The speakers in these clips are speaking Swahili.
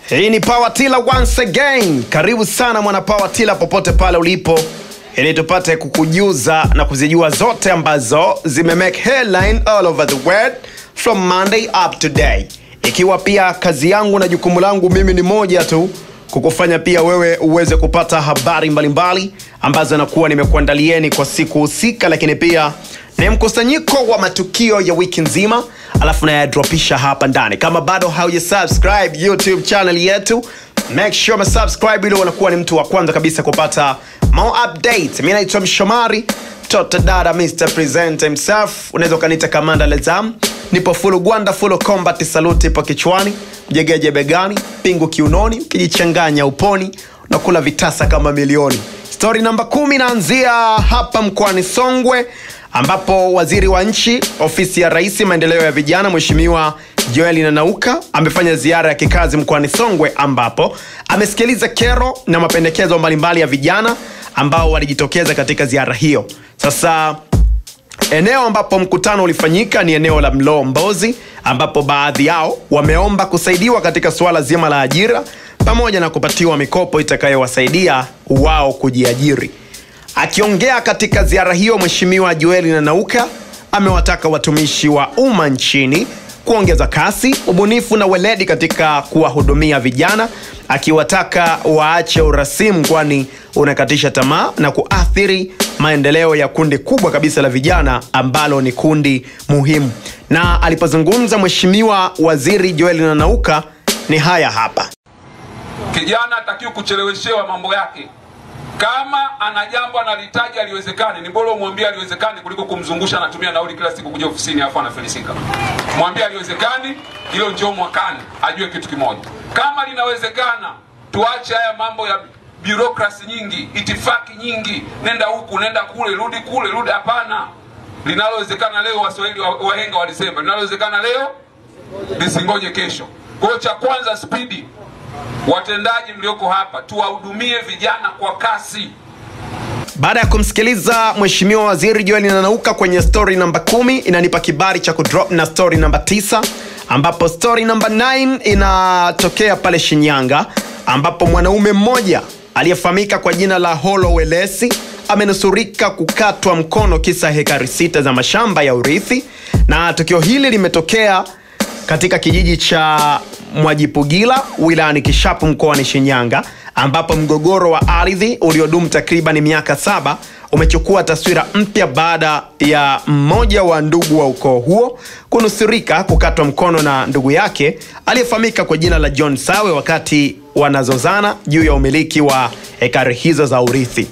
Hii ni Power Tiller once again. Karibu sana mwana Power Tiller popote pale ulipo, ili tupate kukujuza na kuzijua zote ambazo zimemake headline all over the world from Monday up to day. Ikiwa pia kazi yangu na jukumu langu mimi ni moja tu, kukufanya pia wewe uweze kupata habari mbalimbali ambazo nakuwa nimekuandalieni kwa siku husika, lakini pia ni mkusanyiko wa matukio ya wiki nzima alafu nayadropisha hapa ndani. Kama bado haujasubscribe YouTube channel yetu, make sure umesubscribe ili unakuwa ni mtu wa kwanza kabisa kupata more updates. Mimi naitwa Mshomari, mtoto dada Mr. Present himself. Unaweza kanita Kamanda Lezam. Nipo full Gwanda, full combat salute ipo kichwani, jegeje begani, pingu kiunoni, ukijichanganya uponi na kula vitasa kama milioni. Story namba 10 inaanzia hapa mkoani Songwe, ambapo waziri wa nchi ofisi ya Rais maendeleo ya vijana Mheshimiwa Joel Nanauka amefanya ziara ya kikazi mkoani Songwe, ambapo amesikiliza kero na mapendekezo mbalimbali ya vijana ambao walijitokeza katika ziara hiyo. Sasa eneo ambapo mkutano ulifanyika ni eneo la Mlombozi, ambapo baadhi yao wameomba kusaidiwa katika suala zima la ajira pamoja na kupatiwa mikopo itakayowasaidia wao kujiajiri. Akiongea katika ziara hiyo, Mheshimiwa Joel Nanauka amewataka watumishi wa umma nchini kuongeza kasi, ubunifu na weledi katika kuwahudumia vijana, akiwataka waache urasimu kwani unakatisha tamaa na kuathiri maendeleo ya kundi kubwa kabisa la vijana ambalo ni kundi muhimu. Na alipozungumza Mheshimiwa Waziri Joel Nanauka ni haya hapa. Kijana hatakiwi kucheleweshewa mambo yake. Kama ana jambo analitaja aliwezekani, ni bora umwambie aliwezekani kuliko kumzungusha anatumia nauli kila siku kuja ofisini afa anafilisika. Mwambie aliwezekani, hilo njoo mwakani, ajue kitu kimoja. Kama linawezekana, tuache haya mambo ya bureaucracy nyingi, itifaki nyingi, nenda huku, nenda kule, rudi hapana. Linalowezekana leo, Waswahili wahenga walisema, linalowezekana leo lisingoje kesho. Kwa hiyo cha kwanza speedi. Watendaji mlioko hapa, tuwahudumie vijana kwa kasi. Baada ya kumsikiliza Mheshimiwa Waziri Joel Nanauka kwenye story namba 10, inanipa kibali cha kudrop na story namba 9, ambapo story namba 9 inatokea pale Shinyanga, ambapo mwanaume mmoja aliyefahamika kwa jina la Holo Welesi amenusurika kukatwa mkono kisa hekari 6 za mashamba ya urithi. Na tukio hili limetokea katika kijiji cha Mwajipugila wilayani Kishapu mkoani Shinyanga, ambapo mgogoro wa ardhi uliodumu takriban miaka 7 umechukua taswira mpya baada ya mmoja wa ndugu wa ukoo huo kunusurika kukatwa mkono na ndugu yake aliyefahamika kwa jina la John Sawe wakati wanazozana juu ya umiliki wa ekari hizo za urithi.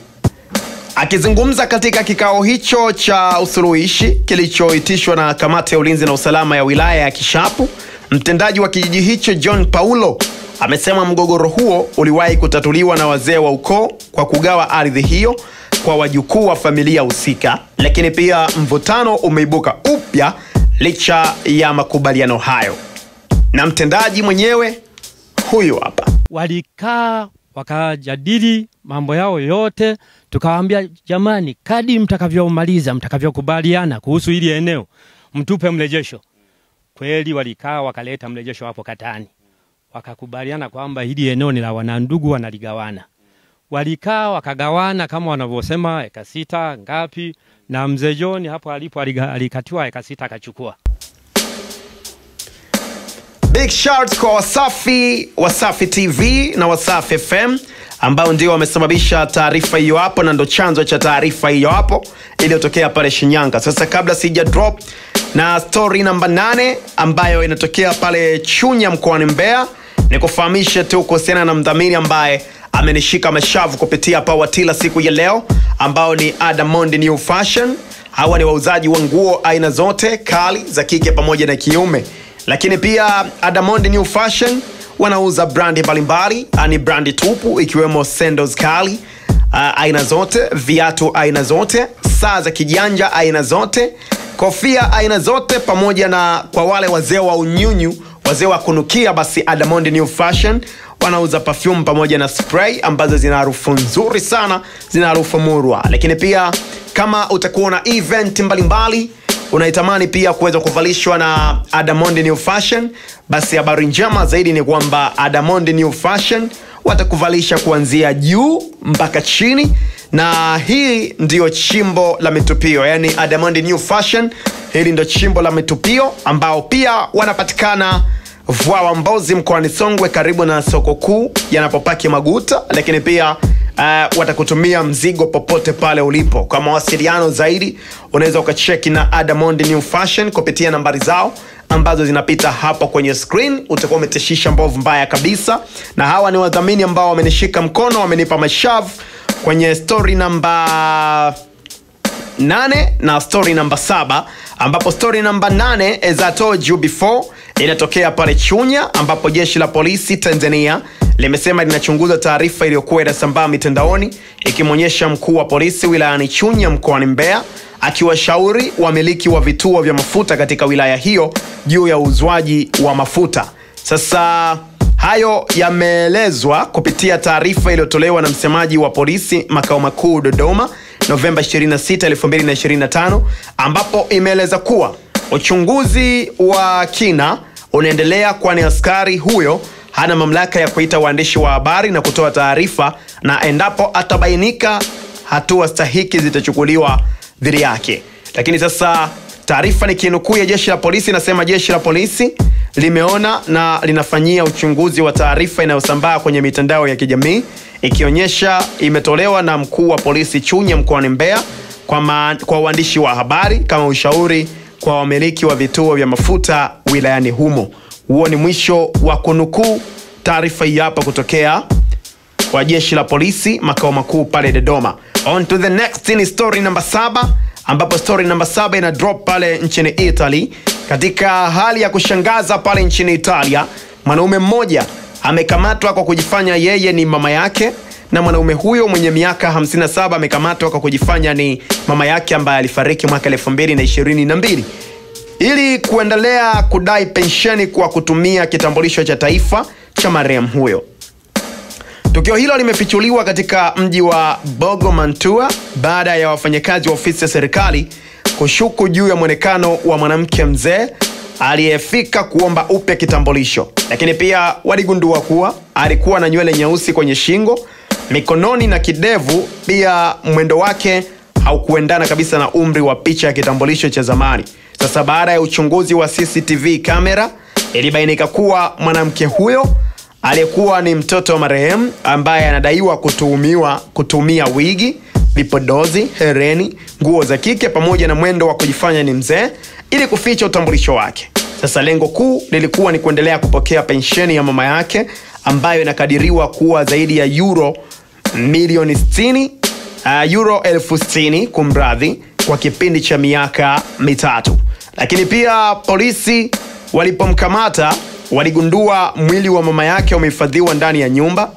Akizungumza katika kikao hicho cha usuluhishi kilichoitishwa na kamati ya ulinzi na usalama ya wilaya ya Kishapu, mtendaji wa kijiji hicho John Paulo amesema mgogoro huo uliwahi kutatuliwa na wazee wa ukoo kwa kugawa ardhi hiyo kwa wajukuu wa familia husika, lakini pia mvutano umeibuka upya licha ya makubaliano hayo. Na mtendaji mwenyewe huyu hapa. Walikaa wakajadili mambo yao yote, tukawaambia jamani, kadi mtakavyomaliza, mtakavyokubaliana kuhusu hili eneo, mtupe mrejesho. Kweli walikaa wakaleta mrejesho hapo Katani. Wakakubaliana kwamba hili eneo ni la wanandugu wanaligawana. Walikaa wakagawana kama wanavyosema eka 6 ngapi, na mzee John hapo alipo alikatiwa eka 6 akachukua. Big shout kwa Wasafi TV na Wasafi FM ambao ndio wamesababisha taarifa hiyo hapo na ndo chanzo cha taarifa hiyo hapo iliyotokea pale Shinyanga. Sasa kabla sija drop na story namba 8 ambayo inatokea pale Chunya mkoani Mbeya, nikufahamisha tu kuhusiana na mdhamini ambaye amenishika mashavu kupitia Power Tiller siku ya leo, ambao ni Adamond New Fashion. Hawa ni wauzaji wa nguo aina zote kali za kike pamoja na kiume. Lakini pia Adamond New Fashion wanauza brandi mbalimbali, ani brandi tupu ikiwemo sandals kali aina zote, viatu aina zote, saa za kijanja aina zote, kofia aina zote, pamoja na kwa wale wazee wa unyunyu, wazee wa kunukia, basi Adamond New Fashion wanauza perfume pamoja na spray ambazo zina harufu nzuri sana, zina harufu murwa. Lakini pia kama utakuwa na event mbalimbali, unaitamani pia kuweza kuvalishwa na Adamond New Fashion, basi habari njema zaidi ni kwamba Adamond New Fashion watakuvalisha kuanzia juu mpaka chini, na hii ndio chimbo la mitupio, yani Adamond New Fashion, hili ndio chimbo la mitupio ambao pia wanapatikana Vwawa Mbozi mkoani Songwe karibu na soko kuu yanapopaki maguta, lakini pia watakutumia mzigo popote pale ulipo. Kwa mawasiliano zaidi unaweza ukacheki na Adamond New Fashion kupitia nambari zao ambazo zinapita hapo kwenye screen. Utakuwa umetishisha mbovu mbaya kabisa, na hawa ni wadhamini ambao wamenishika mkono, wamenipa mashavu kwenye story namba 8 na story namba 7, ambapo story namba 8 as I told you before inatokea pale Chunya, ambapo jeshi la polisi Tanzania limesema linachunguza taarifa iliyokuwa inasambaa mitandaoni ikimonyesha mkuu wa polisi wilayani Chunya mkoani Mbeya akiwashauri wamiliki wa vituo vya mafuta katika wilaya hiyo juu ya uzwaji wa mafuta. Sasa hayo yameelezwa kupitia taarifa iliyotolewa na msemaji wa polisi makao makuu Dodoma Novemba 26, 2025, ambapo imeeleza kuwa uchunguzi wa kina unaendelea, kwani askari huyo hana mamlaka ya kuita waandishi wa habari na kutoa taarifa, na endapo atabainika hatua stahiki zitachukuliwa dhidi yake. Lakini sasa taarifa ni kinukuu ya jeshi la polisi inasema jeshi la polisi limeona na linafanyia uchunguzi wa taarifa inayosambaa kwenye mitandao ya kijamii ikionyesha imetolewa na mkuu wa polisi Chunya mkoani Mbeya kwa waandishi wa habari kama ushauri kwa wamiliki wa vituo vya mafuta wilayani humo. Huo ni mwisho wa kunukuu taarifa hii hapa kutokea kwa jeshi la polisi makao makuu pale Dodoma. On to the next in story number 7, ambapo story number 7 ina drop pale nchini Italy. Katika hali ya kushangaza pale nchini Italia, mwanaume mmoja amekamatwa kwa kujifanya yeye ni mama yake, na mwanaume huyo mwenye miaka 57 amekamatwa kwa kujifanya ni mama yake ambaye alifariki mwaka 2022 ili kuendelea kudai pensheni kwa kutumia kitambulisho cha taifa cha marehemu huyo. Tukio hilo limefichuliwa katika mji wa Borgo Mantua baada ya wafanyakazi wa ofisi ya serikali kushuku juu ya mwonekano wa mwanamke mzee aliyefika kuomba upya kitambulisho. Lakini pia waligundua kuwa alikuwa na nywele nyeusi kwenye shingo, mikononi na kidevu. Pia mwendo wake haukuendana kabisa na umri wa picha ya kitambulisho cha zamani. Sasa baada ya uchunguzi wa CCTV kamera ilibainika kuwa mwanamke huyo aliyekuwa ni mtoto wa marehemu ambaye anadaiwa kutumia wigi, vipodozi, hereni, nguo za kike pamoja na mwendo wa kujifanya ni mzee ili kuficha utambulisho wake. Sasa lengo kuu lilikuwa ni kuendelea kupokea pensheni ya mama yake ambayo inakadiriwa kuwa zaidi ya euro milioni 60, euro 60,000 kumradhi, kwa kipindi cha miaka mitatu. Lakini pia polisi walipomkamata waligundua mwili wa mama yake umehifadhiwa ndani ya nyumba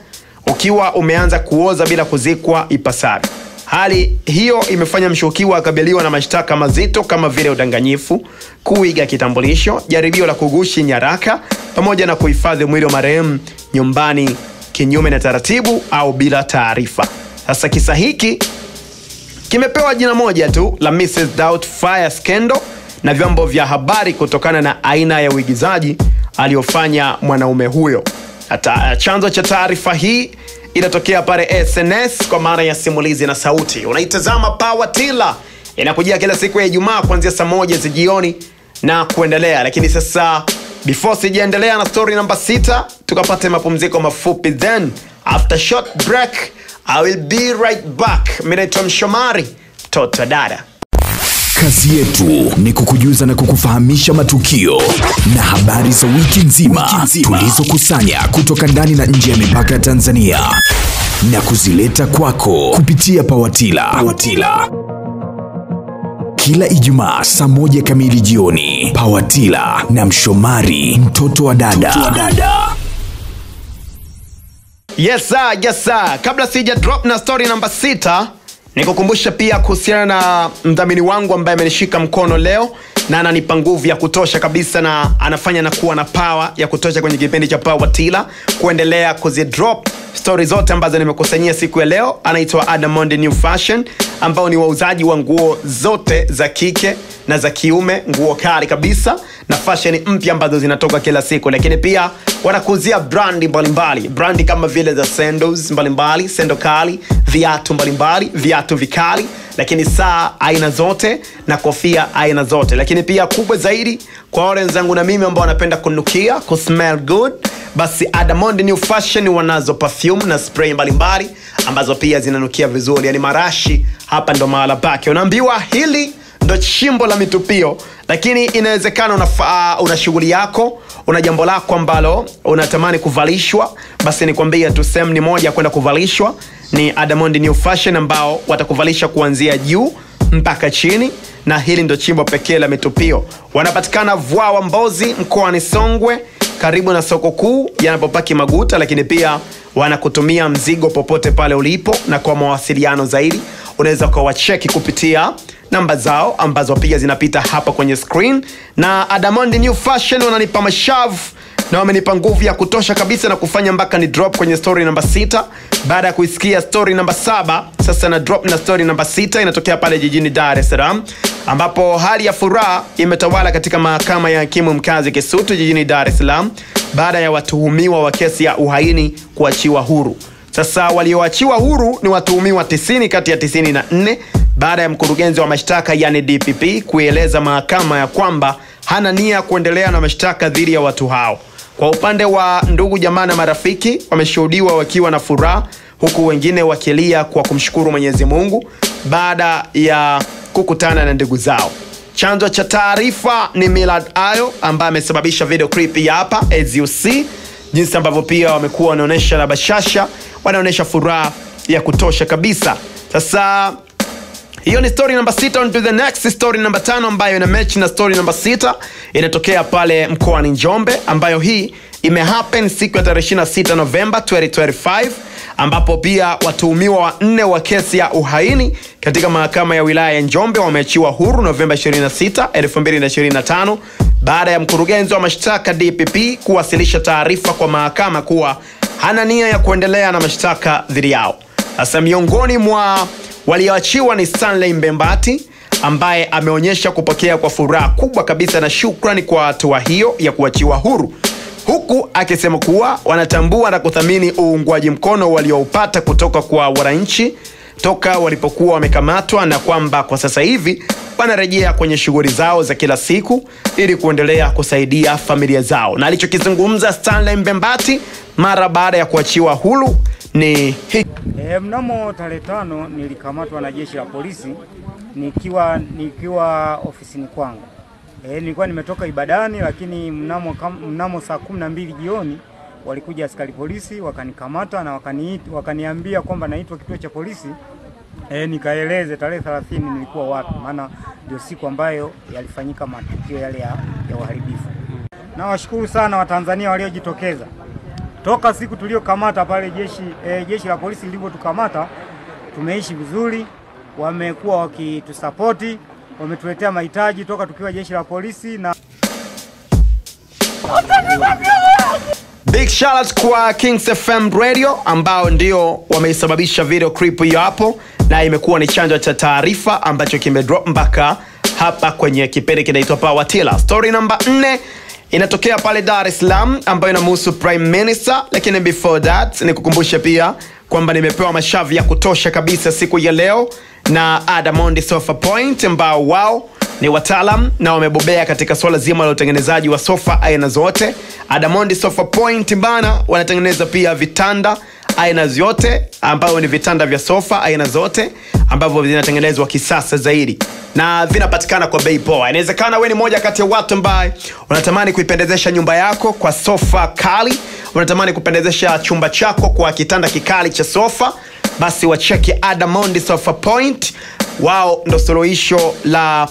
ukiwa umeanza kuoza bila kuzikwa ipasavyo. Hali hiyo imefanya mshukiwa akabiliwa na mashtaka mazito kama vile udanganyifu, kuiga kitambulisho, jaribio la kugushi nyaraka pamoja na kuhifadhi mwili wa marehemu nyumbani kinyume na taratibu au bila taarifa. Sasa kisa hiki kimepewa jina moja tu la Mrs. Doubtfire Scandal na vyombo vya habari kutokana na aina ya uigizaji aliyofanya mwanaume huyo. Chanzo cha taarifa hii inatokea pale SNS kwa maana ya simulizi na sauti. Unaitazama Power Tila, inakujia kila siku ya Ijumaa kuanzia saa 1 jioni na kuendelea. Lakini sasa before sijaendelea na story number 6, tukapate mapumziko mafupi, then after short break I will be right back. Mimi naitwa Mshomari Toto Dada. Kazi yetu ni kukujuza na kukufahamisha matukio na habari za wiki nzima tulizokusanya kutoka ndani na nje ya mipaka ya Tanzania na kuzileta kwako kupitia Power Tila. Kila Ijumaa saa 1 kamili jioni, Power Tila na Mshomari mtoto wa dada. Yes sir. Kabla sija drop na story number 6, nikukumbusha pia kuhusiana na mdhamini wangu ambaye amenishika mkono leo na ananipa nguvu ya kutosha kabisa na anafanya na kuwa na power ya kutosha kwenye kipindi cha Power Tila kuendelea kuzidrop story zote ambazo nimekusanyia siku ya leo. Anaitwa Adamond New Fashion ambao ni wauzaji wa nguo zote za kike na za kiume, nguo kali kabisa na fashion mpya ambazo zinatoka kila siku. Lakini pia wanakuzia brandi mbalimbali, brandi kama vile za sandals mbalimbali, sendo kali, viatu mbalimbali, viatu vikali, lakini saa aina zote na kofia aina zote. Lakini pia kubwa zaidi kwa wale wenzangu na mimi ambao wanapenda kunukia, kusmell good, basi Adamond New Fashion wanazo perfume na spray mbalimbali ambazo pia zinanukia vizuri, yani marashi. Hapa ndo mahala pake. Unaambiwa hili ndo chimbo la mitupio, lakini inawezekana una shughuli yako, una jambo lako ambalo unatamani kuvalishwa, basi nikwambia tu sehemu ni moja kwenda kuvalishwa ni Adamond New Fashion, ambao watakuvalisha kuanzia juu mpaka chini, na hili ndo chimbo pekee la mitupio. Wanapatikana Vwawa Mbozi, mkoani Songwe, karibu na soko kuu yanapopaki Maguta. Lakini pia wanakutumia mzigo popote pale ulipo, na kwa mawasiliano zaidi unaweza ukawacheki kupitia namba zao ambazo pia zinapita hapa kwenye screen. Na Adamond New Fashion wananipa mashavu na wamenipa nguvu ya kutosha kabisa na kufanya mpaka ni drop kwenye story namba 6. Baada ya kuisikia story namba 7, sasa na drop na story namba 6 inatokea pale jijini Dar es Salaam, ambapo hali ya furaha imetawala katika mahakama ya hakimu mkazi Kisutu jijini Dar es Salaam baada ya watuhumiwa wa kesi ya uhaini kuachiwa huru. Sasa walioachiwa huru ni watuhumiwa 90 kati ya 94 baada ya mkurugenzi wa mashtaka yani DPP kueleza mahakama ya kwamba hana nia kuendelea na mashtaka dhidi ya watu hao. Kwa upande wa ndugu jamaa na marafiki, wameshuhudiwa wakiwa na furaha, huku wengine wakilia kwa kumshukuru Mwenyezi Mungu baada ya kukutana na ndugu zao. Chanzo cha taarifa ni Millard Ayo ambaye amesababisha video clip hapa, as you see jinsi ambavyo pia wamekuwa wanaonesha na bashasha, wanaonesha furaha ya kutosha kabisa. Sasa hiyo ni story number 6. On to the next story number 5 ambayo ina match na story number 6. Inatokea pale mkoani Njombe, ambayo hii imehappen siku ya 26 November 2025, ambapo pia watuhumiwa 4 wa kesi ya uhaini katika mahakama ya wilaya ya Njombe wameachiwa huru Novemba 26, 2025 baada ya mkurugenzi wa mashtaka DPP kuwasilisha taarifa kwa mahakama kuwa hana nia ya kuendelea na mashtaka dhidi yao. Sasa miongoni mwa walioachiwa ni Stanley Mbembati ambaye ameonyesha kupokea kwa furaha kubwa kabisa na shukrani kwa hatua hiyo ya kuachiwa huru, huku akisema kuwa wanatambua na kuthamini uungwaji mkono walioupata kutoka kwa wananchi toka walipokuwa wamekamatwa, na kwamba kwa sasa hivi wanarejea kwenye shughuli zao za kila siku ili kuendelea kusaidia familia zao. Na alichokizungumza Stanley Mbembati mara baada ya kuachiwa huru ni mnamo tarehe 5 nilikamatwa na jeshi la polisi nikiwa ofisini kwangu. Nilikuwa nimetoka ibadani, lakini mnamo saa 12 jioni walikuja askari polisi wakanikamata na wakaniambia kwamba naitwa kituo cha polisi. Nikaeleze tarehe 30 nilikuwa wapi, maana ndio siku ambayo yalifanyika matukio yale ya uharibifu. Na washukuru sana Watanzania waliojitokeza. Toka siku tuliokamata pale jeshi la polisi lilipotukamata, tumeishi vizuri, wamekuwa wakitusapoti, wametuletea mahitaji toka tukiwa jeshi la polisi. Na big shout out kwa Kings FM Radio ambao ndio wameisababisha video clip hiyo hapo, na imekuwa ni chanzo cha taarifa ambacho kimedrop mpaka hapa kwenye kipindi kinaitwa Power Tiller. Story number 4 inatokea pale Dar es Salaam ambayo inamhusu Prime Minister, lakini before that nikukumbusha pia kwamba nimepewa mashavu ya kutosha kabisa siku ya leo na Adamond Sofa Point, ambao wao ni wataalam na wamebobea katika swala zima la utengenezaji wa sofa aina zote. Adamond Sofa Point bana wanatengeneza pia vitanda aina zote, ambao ni vitanda vya sofa aina zote ambavyo vinatengenezwa kisasa zaidi na vinapatikana kwa bei poa. Inawezekana wewe ni moja kati ya watu ambao unatamani kuipendezesha nyumba yako kwa sofa kali, unatamani kupendezesha chumba chako kwa kitanda kikali cha sofa, basi wacheki Adamond Sofa Point. Wao ndo suluhisho la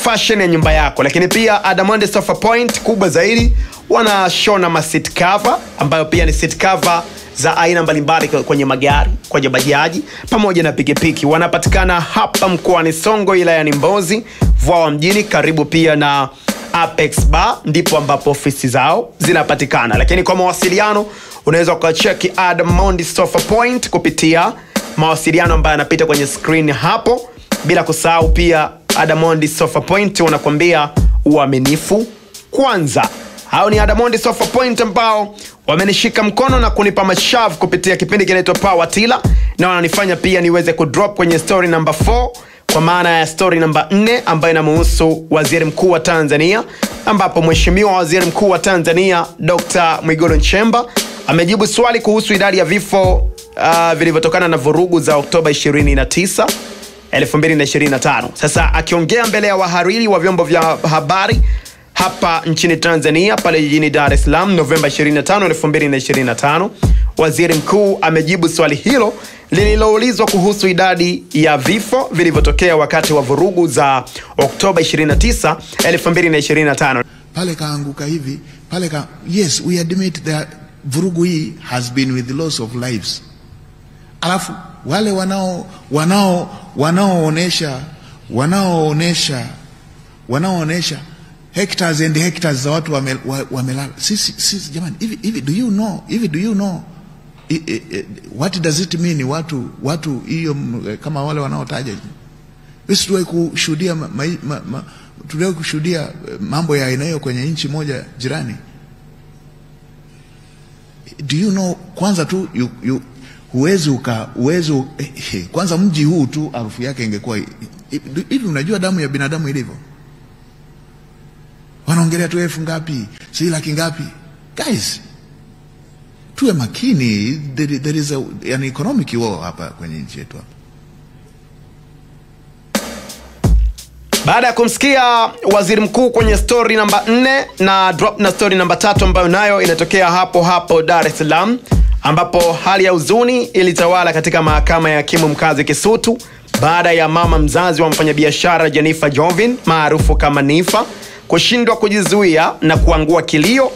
fashion ya nyumba yako. Lakini pia Adamond Sofa Point kubwa zaidi wanashona ma seat cover, ambayo pia ni seat cover za aina mbalimbali kwenye magari, kwenye bajaji pamoja na pikipiki. Wanapatikana hapa mkoani Songwe, wilayani Mbozi, Vwawa mjini, karibu pia na Apex Bar, ndipo ambapo ofisi zao zinapatikana. Lakini kwa mawasiliano unaweza ukacheki Adamond Sofa Point kupitia mawasiliano ambayo yanapita kwenye screen hapo, bila kusahau pia Adamondi Sofa Point wanakuambia uaminifu kwanza. Hao ni Adamondi Sofa Point ambao wamenishika mkono na kunipa mashavu kupitia kipindi kinaitwa Power Tila, na wananifanya pia niweze kudrop kwenye story number 4, kwa maana ya story number 4 ambayo inamhusu Waziri Mkuu wa Tanzania, ambapo Mheshimiwa Waziri Mkuu wa Tanzania Dr. Mwigulu Nchemba amejibu swali kuhusu idadi ya vifo vilivyotokana na vurugu za Oktoba 29, 2025. Sasa akiongea mbele ya wahariri wa vyombo vya habari hapa nchini Tanzania pale jijini Dar es Salaam Novemba 25, 2025, Waziri Mkuu amejibu swali hilo lililoulizwa kuhusu idadi ya vifo vilivyotokea wakati wa vurugu za Oktoba 29, 2025. Pale kaanguka hivi, yes, we admit that vurugu hii has been with the loss of lives. Alafu wale wanaoonesha hectares and hectares za watu wamelala. Sisi jamani, hivi do you know what does it mean watu hiyo kama wale wanaotaja? Sisi tuliwahi kushuhudia mambo ya aina hiyo kwenye nchi moja jirani. Do you know, kwanza tu uwezo kwanza mji huu tu harufu yake ingekuwa hivi. Unajua damu ya binadamu ilivyo? Wanaongelea tu elfu ngapi, si laki ngapi. Guys, tuwe makini. There is an economic war hapa kwenye nchi yetu hapa. Baada ya kumsikia waziri mkuu kwenye story namba 4 na drop na story namba 3 ambayo nayo inatokea hapo Dar es Salaam, ambapo hali ya huzuni ilitawala katika mahakama ya hakimu mkazi Kisutu baada ya mama mzazi wa mfanyabiashara Jennifer Jovin maarufu kama Nifa kushindwa kujizuia na kuangua kilio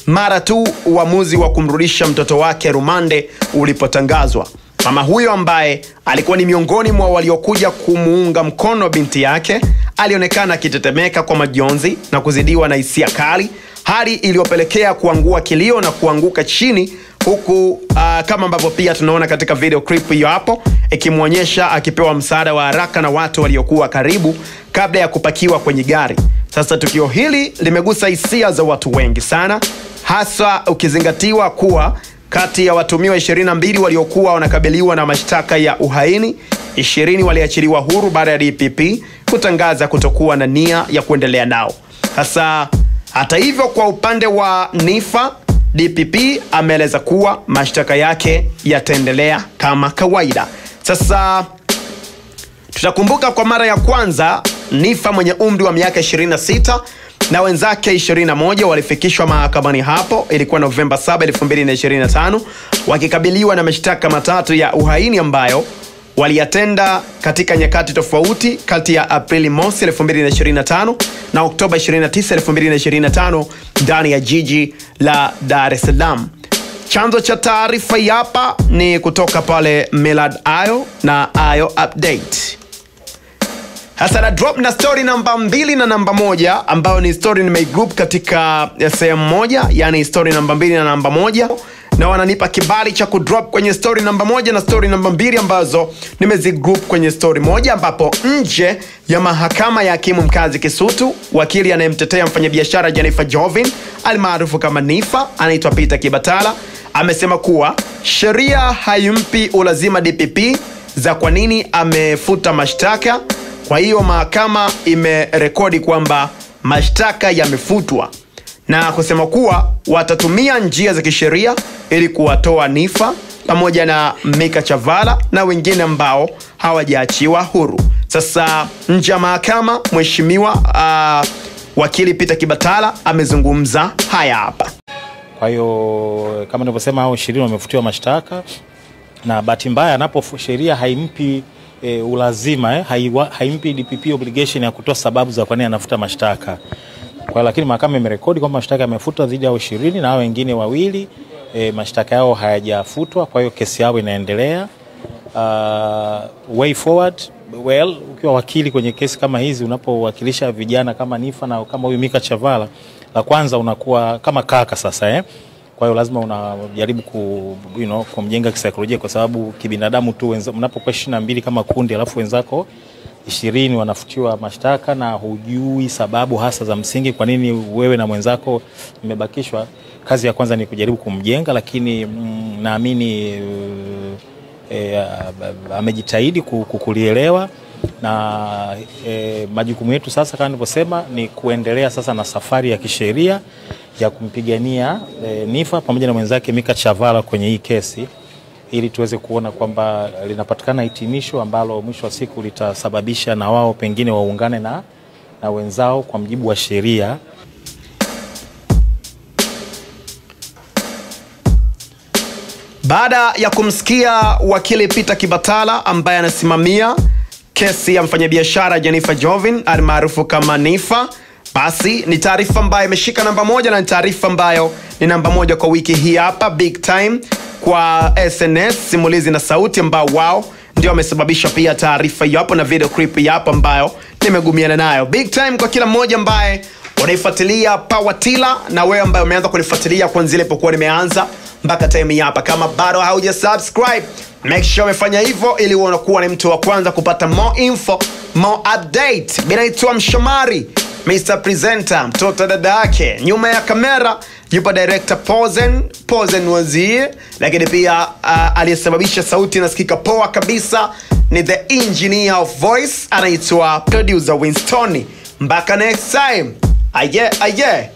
mara tu uamuzi wa kumrudisha mtoto wake rumande ulipotangazwa. Mama huyo ambaye alikuwa ni miongoni mwa waliokuja kumuunga mkono binti yake alionekana akitetemeka kwa majonzi na kuzidiwa na hisia kali, hali iliyopelekea kuangua kilio na kuanguka chini, huku kama ambavyo pia tunaona katika video clip hiyo hapo ikimuonyesha akipewa msaada wa haraka na watu waliokuwa karibu kabla ya kupakiwa kwenye gari. Sasa tukio hili limegusa hisia za watu wengi sana, hasa ukizingatiwa kuwa kati ya watumiwa 22 waliokuwa wanakabiliwa na mashtaka ya uhaini, 20 waliachiliwa huru baada ya DPP kutangaza kutokuwa na nia ya kuendelea nao. Sasa hata hivyo, kwa upande wa Nifa, DPP ameeleza kuwa mashtaka yake yataendelea kama kawaida. Sasa tutakumbuka kwa mara ya kwanza Nifa mwenye umri wa miaka 26 na wenzake 21 walifikishwa mahakamani hapo, ilikuwa Novemba 7, 2025, wakikabiliwa na mashtaka matatu ya uhaini ambayo waliyatenda katika nyakati tofauti kati ya Aprili 1, 2025 na Oktoba 29, 2025 ndani ya jiji la Dar es Salaam. Chanzo cha taarifa hapa ni kutoka pale Millard Ayo na Ayo Update. Hasa na drop na story namba 2 na namba 1 ambayo ni story nimegroup katika sehemu moja, yani story namba 2 na namba 1, na wananipa kibali cha kudrop kwenye story namba 1 na story namba 2 ambazo nimezigroup kwenye story moja, ambapo nje ya mahakama ya hakimu mkazi Kisutu, wakili anayemtetea mfanyabiashara Jennifer Jovin almaarufu kama Nifa anaitwa Peter Kibatala amesema kuwa sheria haimpi ulazima DPP za kwa nini amefuta mashtaka. Kwa hiyo mahakama imerekodi kwamba mashtaka yamefutwa na kusema kuwa watatumia njia za kisheria ili kuwatoa Nifa pamoja na Mika Chavala na wengine ambao hawajaachiwa huru. Sasa nje ya mahakama, mheshimiwa wakili Peter Kibatala amezungumza haya hapa. Kwa hiyo kama nilivyosema, hao 20 wamefutiwa mashtaka, na bahati mbaya anapo sheria haimpi ulazima haimpi DPP obligation ya kutoa sababu za kwa nini anafuta mashtaka. Kwa lakini mahakama imerekodi kwamba mashtaka yamefutwa dhidi ya 20 na hao wengine 2 mashtaka yao hayajafutwa. Kwa hiyo kesi yao inaendelea. Way forward, well, ukiwa wakili kwenye kesi kama hizi, unapowakilisha vijana kama Nifa na kama huyu Mika Chavala, la kwanza unakuwa kama kaka sasa Kwa hiyo lazima unajaribu kumjenga kisaikolojia, kwa sababu kibinadamu tu mnapokuwa 22 kama kundi alafu wenzako 20 wanafutiwa mashtaka na hujui sababu hasa za msingi kwa nini wewe na mwenzako mmebakishwa. Kazi ya kwanza ni kujaribu kumjenga, lakini naamini amejitahidi kukulielewa, na majukumu yetu sasa kama nilivyosema ni kuendelea sasa na safari ya kisheria ya kumpigania Niffer pamoja na mwenzake Mika Chavala kwenye hii kesi, ili tuweze kuona kwamba linapatikana hitimisho ambalo mwisho wa siku litasababisha na wao pengine waungane na wenzao kwa mjibu wa sheria. Baada ya kumsikia wakili Peter Kibatala ambaye anasimamia kesi ya mfanyabiashara Jennifer Jovin almaarufu kama Niffer, basi ni taarifa ambayo imeshika namba 1 na ni taarifa ambayo ni namba 1 kwa wiki hii hapa big time kwa SNS Simulizi na Sauti, ambao wao ndio wamesababisha pia taarifa hiyo hapo na video clip hapo ambayo nimegumiana nayo. Big time kwa kila mmoja ambaye unaifuatilia Power Tila, na wewe ambaye umeanza kunifuatilia kuanzia ilipokuwa nimeanza mpaka time hapa. Kama bado hauja subscribe, make sure umefanya hivyo ili unakuwa ni mtu wa kwanza kupata more info, more update. Mimi naitwa Mshomari, Mr. Presenter, mtoto dada yake. Nyuma ya kamera yupo director Pozen Wazir, lakini pia aliyesababisha sauti nasikika poa kabisa ni the engineer of voice, anaitwa producer Winston. Mpaka next time. Aye.